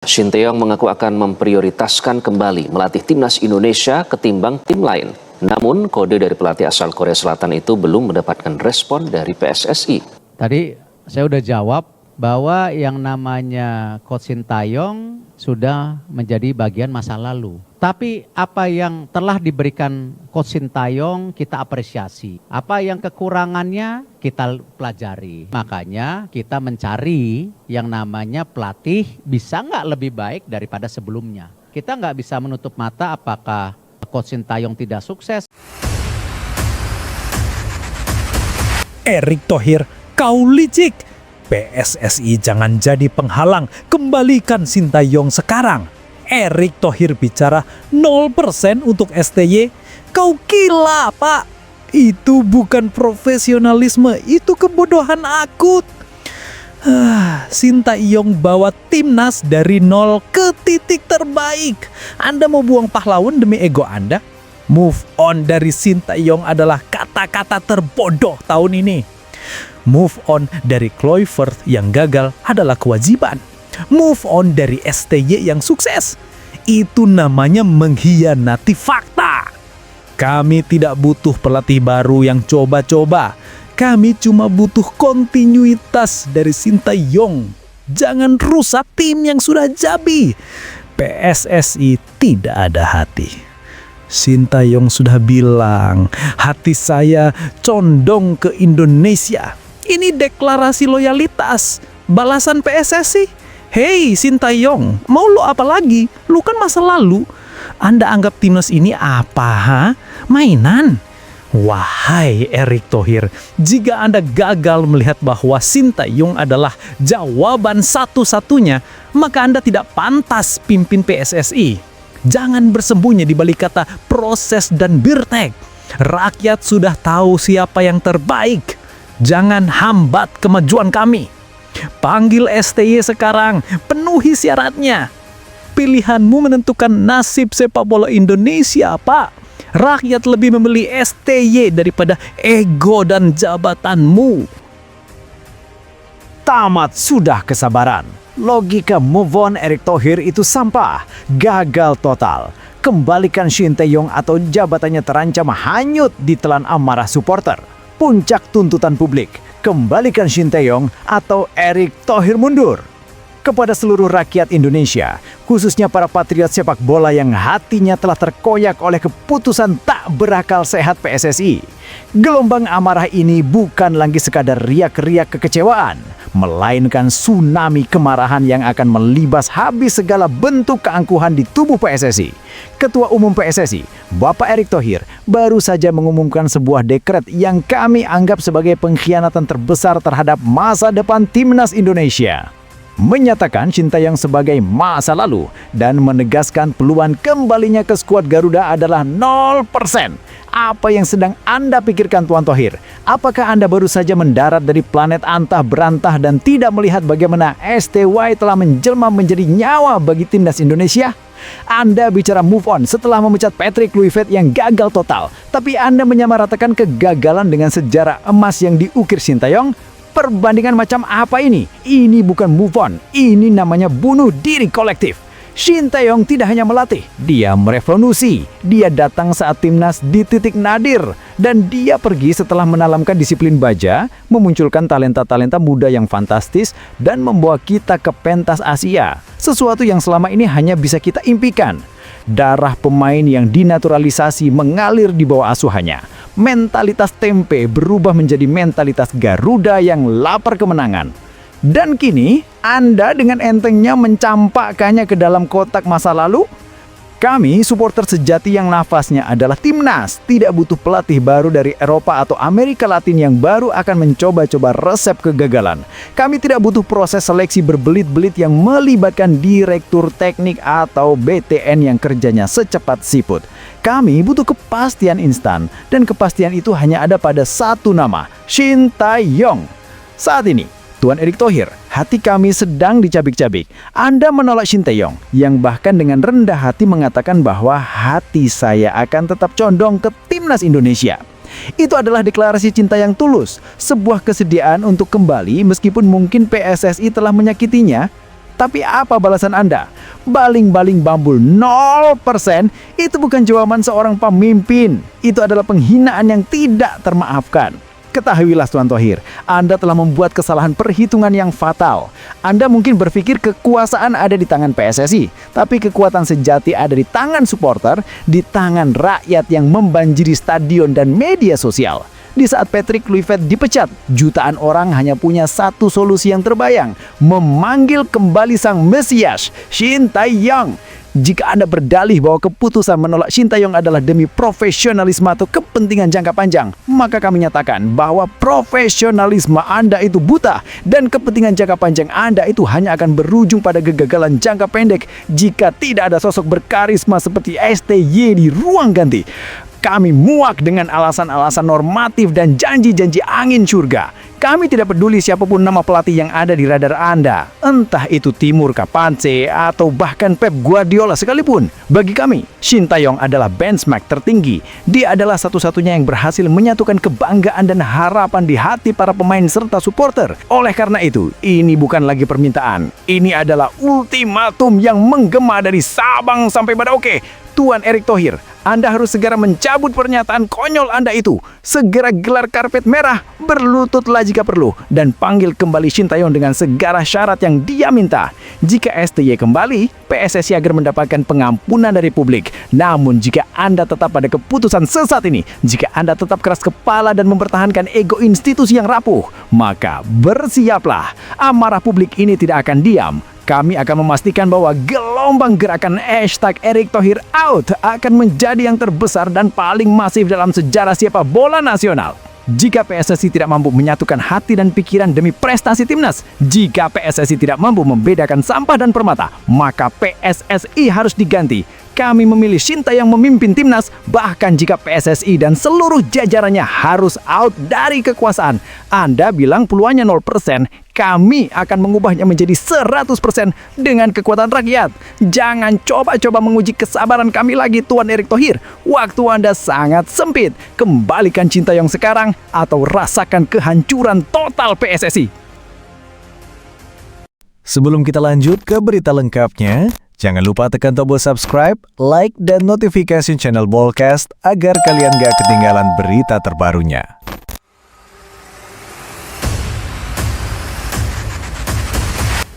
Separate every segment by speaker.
Speaker 1: Shin Tae-yong mengaku akan memprioritaskan kembali melatih timnas Indonesia ketimbang tim lain. Namun, kode dari pelatih asal Korea Selatan itu belum mendapatkan respon dari PSSI.
Speaker 2: Tadi saya udah jawab bahwa yang namanya Coach Shin Tae-yong sudah menjadi bagian masa lalu. Tapi apa yang telah diberikan Coach Shin Tae-yong kita apresiasi. Apa yang kekurangannya kita pelajari. Makanya kita mencari yang namanya pelatih bisa nggak lebih baik daripada sebelumnya. Kita nggak bisa menutup mata apakah Coach Shin Tae-yong tidak sukses.
Speaker 3: Erick Thohir, kau licik. PSSI jangan jadi penghalang, kembalikan Shin Tae-yong sekarang. Erick Thohir bicara 0% untuk STY. Kau gila, Pak. Itu bukan profesionalisme, itu kebodohan akut. Shin Tae-yong bawa timnas dari nol ke titik terbaik. Anda mau buang pahlawan demi ego Anda? Move on dari Shin Tae-yong adalah kata-kata terbodoh tahun ini. Move on dari Kluivert yang gagal adalah kewajiban. Move on dari STY yang sukses. Itu namanya mengkhianati fakta. Kami tidak butuh pelatih baru yang coba-coba. Kami cuma butuh kontinuitas dari Shin Tae-yong. Jangan rusak tim yang sudah jadi. PSSI tidak ada hati. Shin Tae-yong sudah bilang, hati saya condong ke Indonesia. Ini deklarasi loyalitas. Balasan PSSI. Hei Shin Tae-yong, mau lo apa lagi? Lu kan masa lalu. Anda anggap timnas ini apa, ha? Mainan? Wahai Erick Thohir, jika Anda gagal melihat bahwa Shin Tae-yong adalah jawaban satu-satunya, maka Anda tidak pantas pimpin PSSI. Jangan bersembunyi di balik kata proses dan birtek. Rakyat sudah tahu siapa yang terbaik. Jangan hambat kemajuan kami. Panggil STY sekarang, penuhi syaratnya. Pilihanmu menentukan nasib sepak bola Indonesia, Pak. Rakyat lebih memilih STY daripada ego dan jabatanmu.
Speaker 4: Tamat sudah kesabaran. Logika move on Erick Thohir itu sampah, gagal total. Kembalikan Shin Tae-yong atau jabatannya terancam hanyut ditelan amarah supporter. Puncak tuntutan publik, kembalikan Shin Tae-yong atau Erick Thohir mundur. Kepada seluruh rakyat Indonesia, khususnya para patriot sepak bola yang hatinya telah terkoyak oleh keputusan tak berakal sehat PSSI. Gelombang amarah ini bukan lagi sekadar riak-riak kekecewaan, melainkan tsunami kemarahan yang akan melibas habis segala bentuk keangkuhan di tubuh PSSI. Ketua Umum PSSI, Bapak Erick Thohir, baru saja mengumumkan sebuah dekret yang kami anggap sebagai pengkhianatan terbesar terhadap masa depan timnas Indonesia. Menyatakan Shin Tae-yong sebagai masa lalu dan menegaskan peluang kembalinya ke skuad Garuda adalah 0%. Apa yang sedang Anda pikirkan, Tuan Thohir? Apakah Anda baru saja mendarat dari planet antah berantah dan tidak melihat bagaimana STY telah menjelma menjadi nyawa bagi timnas Indonesia? Anda bicara move on setelah memecat Patrick Kluivert yang gagal total, tapi Anda menyamaratakan kegagalan dengan sejarah emas yang diukir Shin Tae-yong. Perbandingan macam apa ini? Ini bukan move on, ini namanya bunuh diri kolektif. Shin Tae-yong tidak hanya melatih, dia merevolusi. Dia datang saat timnas di titik nadir. Dan dia pergi setelah menalamkan disiplin baja, memunculkan talenta-talenta muda yang fantastis, dan membawa kita ke pentas Asia. Sesuatu yang selama ini hanya bisa kita impikan. Darah pemain yang dinaturalisasi mengalir di bawah asuhannya. Mentalitas tempe berubah menjadi mentalitas Garuda yang lapar kemenangan. Dan kini, Anda dengan entengnya mencampakkannya ke dalam kotak masa lalu? Kami, supporter sejati yang nafasnya adalah timnas, tidak butuh pelatih baru dari Eropa atau Amerika Latin yang baru akan mencoba-coba resep kegagalan. Kami tidak butuh proses seleksi berbelit-belit yang melibatkan direktur teknik atau BTN yang kerjanya secepat siput. Kami butuh kepastian instan, dan kepastian itu hanya ada pada satu nama, Shin Tae-yong. Saat ini, Tuan Erick Thohir, hati kami sedang dicabik-cabik. Anda menolak Shin Tae-yong, yang bahkan dengan rendah hati mengatakan bahwa hati saya akan tetap condong ke timnas Indonesia. Itu adalah deklarasi cinta yang tulus, sebuah kesediaan untuk kembali meskipun mungkin PSSI telah menyakitinya. Tapi apa balasan Anda? Baling-baling bambul 0%, itu bukan jawaban seorang pemimpin. Itu adalah penghinaan yang tidak termaafkan. Ketahuilah Tuan Thohir, Anda telah membuat kesalahan perhitungan yang fatal. Anda mungkin berpikir kekuasaan ada di tangan PSSI, tapi kekuatan sejati ada di tangan supporter, di tangan rakyat yang membanjiri stadion dan media sosial. Di saat Patrick Kluivert dipecat, jutaan orang hanya punya satu solusi yang terbayang, memanggil kembali sang Mesias, Shin Tae-yong. Jika Anda berdalih bahwa keputusan menolak Shin Tae-yong adalah demi profesionalisme atau kepentingan jangka panjang, maka kami nyatakan bahwa profesionalisme Anda itu buta dan kepentingan jangka panjang Anda itu hanya akan berujung pada kegagalan jangka pendek jika tidak ada sosok berkarisma seperti STY di ruang ganti. Kami muak dengan alasan-alasan normatif dan janji-janji angin surga. Kami tidak peduli siapapun nama pelatih yang ada di radar Anda. Entah itu Timur Kapanse atau bahkan Pep Guardiola sekalipun. Bagi kami, Shin Tae-yong adalah benchmark tertinggi. Dia adalah satu-satunya yang berhasil menyatukan kebanggaan dan harapan di hati para pemain serta supporter. Oleh karena itu, ini bukan lagi permintaan. Ini adalah ultimatum yang menggema dari Sabang sampai Merauke. Tuan Erick Thohir, Anda harus segera mencabut pernyataan konyol Anda itu. Segera gelar karpet merah, berlututlah jika perlu, dan panggil kembali Shin Tae-yong dengan segala syarat yang dia minta. Jika STY kembali, PSSI agar mendapatkan pengampunan dari publik. Namun jika Anda tetap pada keputusan sesat ini, jika Anda tetap keras kepala dan mempertahankan ego institusi yang rapuh, maka bersiaplah. Amarah publik ini tidak akan diam. Kami akan memastikan bahwa gelombang gerakan #ErickThohirOut akan menjadi yang terbesar dan paling masif dalam sejarah sepak bola nasional. Jika PSSI tidak mampu menyatukan hati dan pikiran demi prestasi timnas, jika PSSI tidak mampu membedakan sampah dan permata, maka PSSI harus diganti. Kami memilih Shin Tae-yong memimpin timnas, bahkan jika PSSI dan seluruh jajarannya harus out dari kekuasaan. Anda bilang peluangnya 0%, kami akan mengubahnya menjadi 100% dengan kekuatan rakyat. Jangan coba-coba menguji kesabaran kami lagi, Tuan Erick Thohir. Waktu Anda sangat sempit. Kembalikan Shin Tae-yong sekarang atau rasakan kehancuran total PSSI.
Speaker 5: Sebelum kita lanjut ke berita lengkapnya, jangan lupa tekan tombol subscribe, like, dan notifikasi channel Bolcast agar kalian gak ketinggalan berita terbarunya.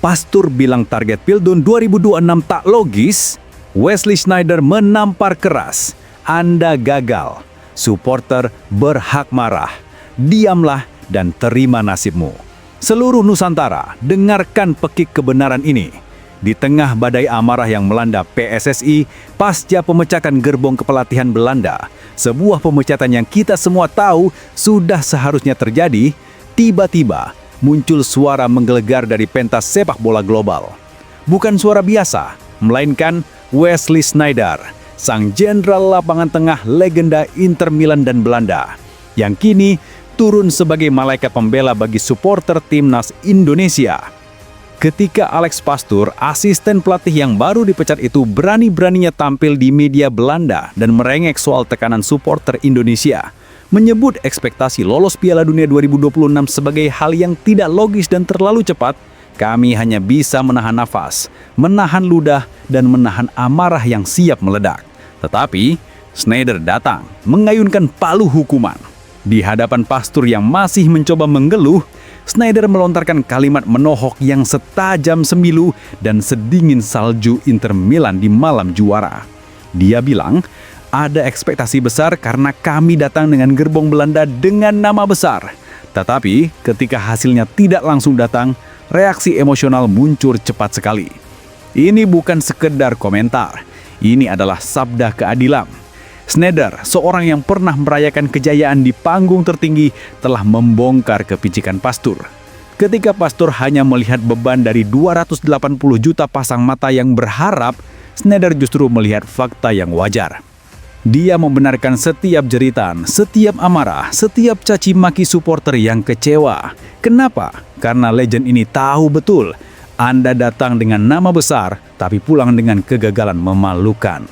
Speaker 3: Pastur bilang target Pildun 2026 tak logis. Wesley Sneijder menampar keras. Anda gagal. Supporter berhak marah. Diamlah dan terima nasibmu. Seluruh Nusantara, dengarkan pekik kebenaran ini. Di tengah badai amarah yang melanda PSSI pasca pemecatan gerbong kepelatihan Belanda, sebuah pemecatan yang kita semua tahu sudah seharusnya terjadi, tiba-tiba muncul suara menggelegar dari pentas sepak bola global. Bukan suara biasa, melainkan Wesley Sneijder, sang jenderal lapangan tengah legenda Inter Milan dan Belanda, yang kini turun sebagai malaikat pembela bagi supporter timnas Indonesia. Ketika Alex Pastoor, asisten pelatih yang baru dipecat itu, berani-beraninya tampil di media Belanda dan merengek soal tekanan supporter Indonesia, menyebut ekspektasi lolos Piala Dunia 2026 sebagai hal yang tidak logis dan terlalu cepat, kami hanya bisa menahan nafas, menahan ludah, dan menahan amarah yang siap meledak. Tetapi, Sneijder datang, mengayunkan palu hukuman. Di hadapan Pastoor yang masih mencoba menggeluh, Sneijder melontarkan kalimat menohok yang setajam sembilu dan sedingin salju Inter Milan di malam juara. Dia bilang, ada ekspektasi besar karena kami datang dengan gerbong Belanda dengan nama besar. Tetapi ketika hasilnya tidak langsung datang, reaksi emosional muncul cepat sekali. Ini bukan sekedar komentar, ini adalah sabda keadilan. Sneijder, seorang yang pernah merayakan kejayaan di panggung tertinggi, telah membongkar kepicikan Pastoor. Ketika Pastoor hanya melihat beban dari 280 juta pasang mata yang berharap, Sneijder justru melihat fakta yang wajar. Dia membenarkan setiap jeritan, setiap amarah, setiap caci maki supporter yang kecewa. Kenapa? Karena legend ini tahu betul, Anda datang dengan nama besar, tapi pulang dengan kegagalan memalukan.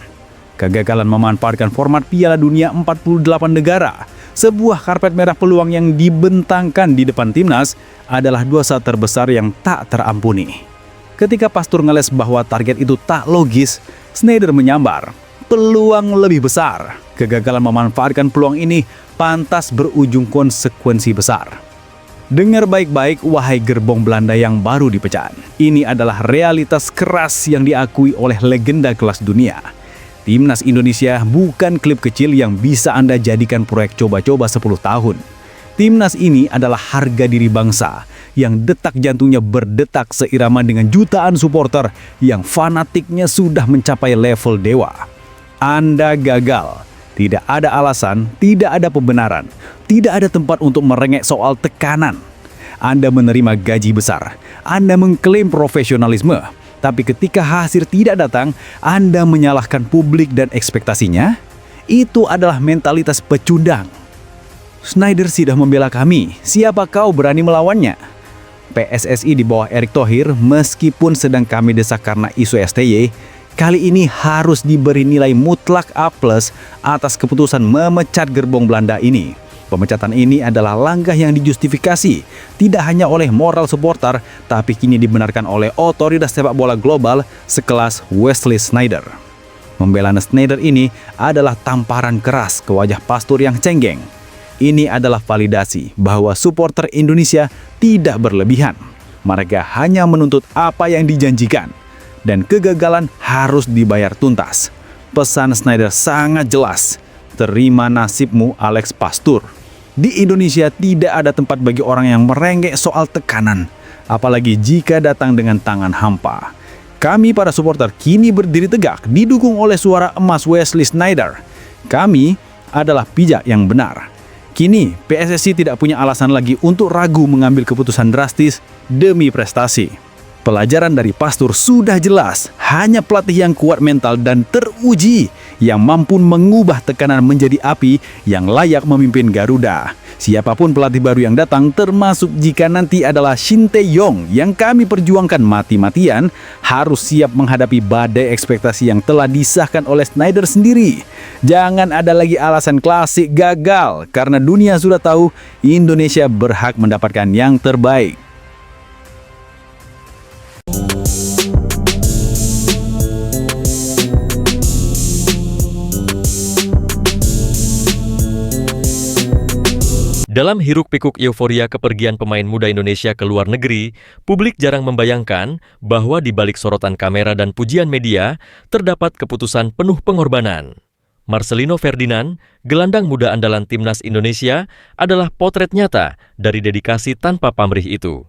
Speaker 3: Kegagalan memanfaatkan format Piala Dunia 48 negara, sebuah karpet merah peluang yang dibentangkan di depan timnas, adalah dosa terbesar yang tak terampuni.
Speaker 6: Ketika Pastur ngeles bahwa target itu tak logis, Sneijder menyambar, peluang lebih besar. Kegagalan memanfaatkan peluang ini pantas berujung konsekuensi besar. Dengar baik-baik, wahai gerbong Belanda yang baru dipecah. Ini adalah realitas keras yang diakui oleh legenda kelas dunia. Timnas Indonesia bukan klub kecil yang bisa Anda jadikan proyek coba-coba 10 tahun. Timnas ini adalah harga diri bangsa yang detak jantungnya berdetak seirama dengan jutaan supporter yang fanatiknya sudah mencapai level dewa. Anda gagal. Tidak ada alasan, tidak ada pembenaran, tidak ada tempat untuk merengek soal tekanan. Anda menerima gaji besar, Anda mengklaim profesionalisme, tapi ketika hasil tidak datang, Anda menyalahkan publik dan ekspektasinya. Itu adalah mentalitas pecundang. Sneijder sudah membela kami, siapa kau berani melawannya? PSSI di bawah Erick Thohir meskipun sedang kami desak karena isu STY, kali ini harus diberi nilai mutlak A+ atas keputusan memecat gerbong Belanda ini. Pemecatan ini adalah langkah yang dijustifikasi tidak hanya oleh moral supporter, tapi kini dibenarkan oleh otoritas sepak bola global sekelas Wesley Sneijder. Membela Sneijder ini adalah tamparan keras ke wajah Pastur yang cenggeng. Ini adalah validasi bahwa supporter Indonesia tidak berlebihan. Mereka hanya menuntut apa yang dijanjikan, dan kegagalan harus dibayar tuntas. Pesan Sneijder sangat jelas, terima nasibmu Alex Pastur. Di Indonesia tidak ada tempat bagi orang yang merengek soal tekanan, apalagi jika datang dengan tangan hampa. Kami para supporter kini berdiri tegak, didukung oleh suara emas Wesley Sneijder. Kami adalah pijak yang benar. Kini PSSI tidak punya alasan lagi untuk ragu mengambil keputusan drastis demi prestasi. Pelajaran dari Pastur sudah jelas, hanya pelatih yang kuat mental dan teruji yang mampu mengubah tekanan menjadi api yang layak memimpin Garuda. Siapapun pelatih baru yang datang, termasuk jika nanti adalah Shin Tae-yong yang kami perjuangkan mati-matian, harus siap menghadapi badai ekspektasi yang telah disahkan oleh Sneijder sendiri. Jangan ada lagi alasan klasik gagal, karena dunia sudah tahu Indonesia berhak mendapatkan yang terbaik.
Speaker 7: Dalam hiruk-pikuk euforia kepergian pemain muda Indonesia ke luar negeri, publik jarang membayangkan bahwa di balik sorotan kamera dan pujian media, terdapat keputusan penuh pengorbanan. Marcelino Ferdinand, gelandang muda andalan Timnas Indonesia, adalah potret nyata dari dedikasi tanpa pamrih itu.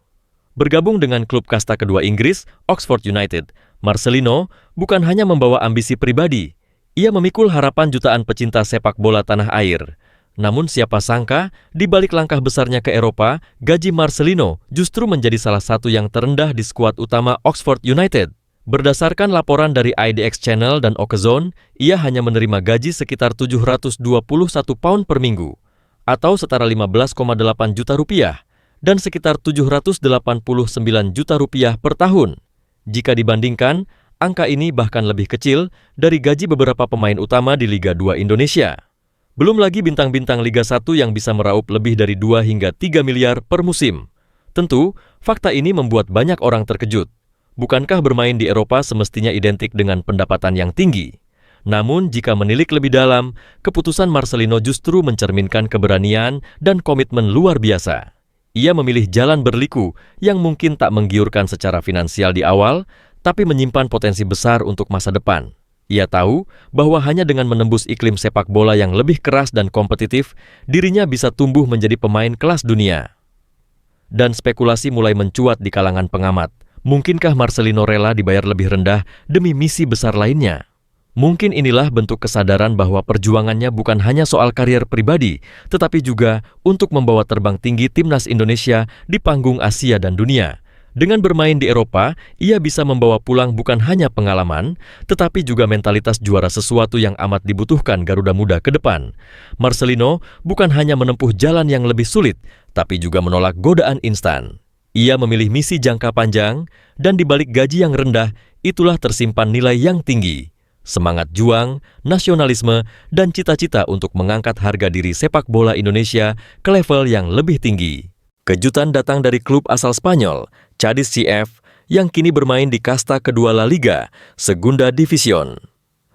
Speaker 7: Bergabung dengan klub kasta kedua Inggris, Oxford United, Marcelino bukan hanya membawa ambisi pribadi, ia memikul harapan jutaan pecinta sepak bola tanah air. Namun siapa sangka, di balik langkah besarnya ke Eropa, gaji Marcelino justru menjadi salah satu yang terendah di skuad utama Oxford United. Berdasarkan laporan dari IDX Channel dan Okezone, ia hanya menerima gaji sekitar 721 pound per minggu, atau setara 15,8 juta rupiah, dan sekitar 789 juta rupiah per tahun. Jika dibandingkan, angka ini bahkan lebih kecil dari gaji beberapa pemain utama di Liga 2 Indonesia. Belum lagi bintang-bintang Liga 1 yang bisa meraup lebih dari 2 hingga 3 miliar per musim. Tentu, fakta ini membuat banyak orang terkejut. Bukankah bermain di Eropa semestinya identik dengan pendapatan yang tinggi? Namun, jika menilik lebih dalam, keputusan Marcelino justru mencerminkan keberanian dan komitmen luar biasa. Ia memilih jalan berliku yang mungkin tak menggiurkan secara finansial di awal, tapi menyimpan potensi besar untuk masa depan. Ia tahu bahwa hanya dengan menembus iklim sepak bola yang lebih keras dan kompetitif, dirinya bisa tumbuh menjadi pemain kelas dunia. Dan spekulasi mulai mencuat di kalangan pengamat. Mungkinkah Marcelino rela dibayar lebih rendah demi misi besar lainnya? Mungkin inilah bentuk kesadaran bahwa perjuangannya bukan hanya soal karier pribadi, tetapi juga untuk membawa terbang tinggi Timnas Indonesia di panggung Asia dan dunia. Dengan bermain di Eropa, ia bisa membawa pulang bukan hanya pengalaman, tetapi juga mentalitas juara, sesuatu yang amat dibutuhkan Garuda Muda ke depan. Marcelino bukan hanya menempuh jalan yang lebih sulit, tapi juga menolak godaan instan. Ia memilih misi jangka panjang, dan di balik gaji yang rendah, itulah tersimpan nilai yang tinggi. Semangat juang, nasionalisme, dan cita-cita untuk mengangkat harga diri sepak bola Indonesia ke level yang lebih tinggi. Kejutan datang dari klub asal Spanyol, Cadiz CF, yang kini bermain di kasta kedua La Liga, Segunda División.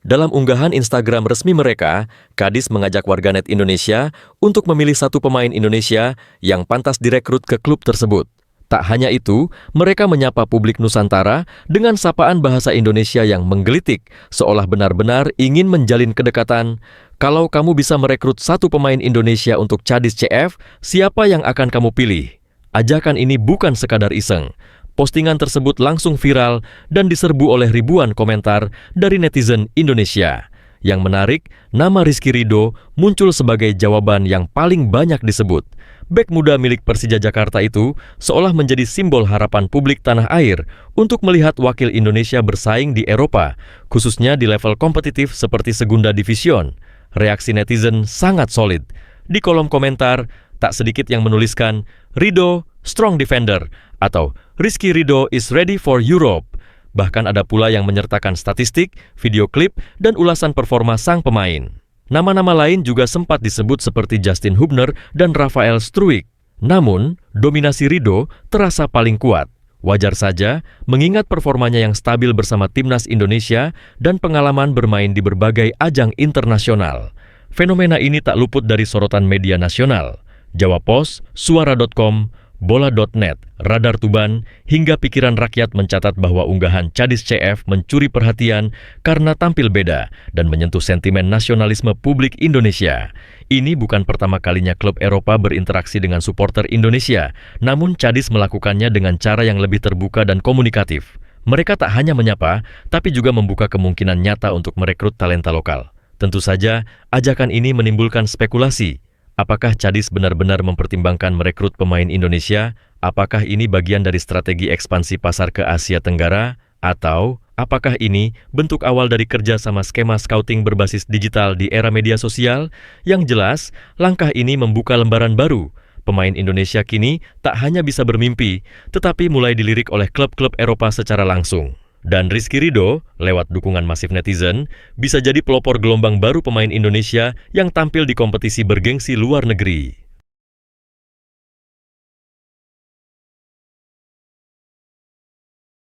Speaker 7: Dalam unggahan Instagram resmi mereka, Cadiz mengajak warganet Indonesia untuk memilih satu pemain Indonesia yang pantas direkrut ke klub tersebut. Tak hanya itu, mereka menyapa publik Nusantara dengan sapaan bahasa Indonesia yang menggelitik, seolah benar-benar ingin menjalin kedekatan. Kalau kamu bisa merekrut satu pemain Indonesia untuk Cadiz CF, siapa yang akan kamu pilih? Ajakan ini bukan sekadar iseng. Postingan tersebut langsung viral dan diserbu oleh ribuan komentar dari netizen Indonesia. Yang menarik, nama Rizky Ridho muncul sebagai jawaban yang paling banyak disebut. Bek muda milik Persija Jakarta itu seolah menjadi simbol harapan publik tanah air untuk melihat wakil Indonesia bersaing di Eropa, khususnya di level kompetitif seperti Segunda División. Reaksi netizen sangat solid. Di kolom komentar, tak sedikit yang menuliskan, "Ridho, strong defender," atau "Rizky Ridho is ready for Europe." Bahkan ada pula yang menyertakan statistik, video klip, dan ulasan performa sang pemain. Nama-nama lain juga sempat disebut seperti Justin Hubner dan Rafael Struijk. Namun, dominasi Ridho terasa paling kuat. Wajar saja, mengingat performanya yang stabil bersama timnas Indonesia dan pengalaman bermain di berbagai ajang internasional. Fenomena ini tak luput dari sorotan media nasional. Jawa Pos, Suara.com, Bola.net, Radar Tuban, hingga Pikiran Rakyat mencatat bahwa unggahan Cadiz CF mencuri perhatian karena tampil beda dan menyentuh sentimen nasionalisme publik Indonesia. Ini bukan pertama kalinya klub Eropa berinteraksi dengan supporter Indonesia, namun Cadiz melakukannya dengan cara yang lebih terbuka dan komunikatif. Mereka tak hanya menyapa, tapi juga membuka kemungkinan nyata untuk merekrut talenta lokal. Tentu saja, ajakan ini menimbulkan spekulasi. Apakah Cadiz benar-benar mempertimbangkan merekrut pemain Indonesia? Apakah ini bagian dari strategi ekspansi pasar ke Asia Tenggara? Atau apakah ini bentuk awal dari kerja sama skema scouting berbasis digital di era media sosial? Yang jelas, langkah ini membuka lembaran baru. Pemain Indonesia kini tak hanya bisa bermimpi, tetapi mulai dilirik oleh klub-klub Eropa secara langsung. Dan Rizky Ridho, lewat dukungan masif netizen, bisa jadi pelopor gelombang baru pemain Indonesia yang tampil di kompetisi bergengsi luar negeri.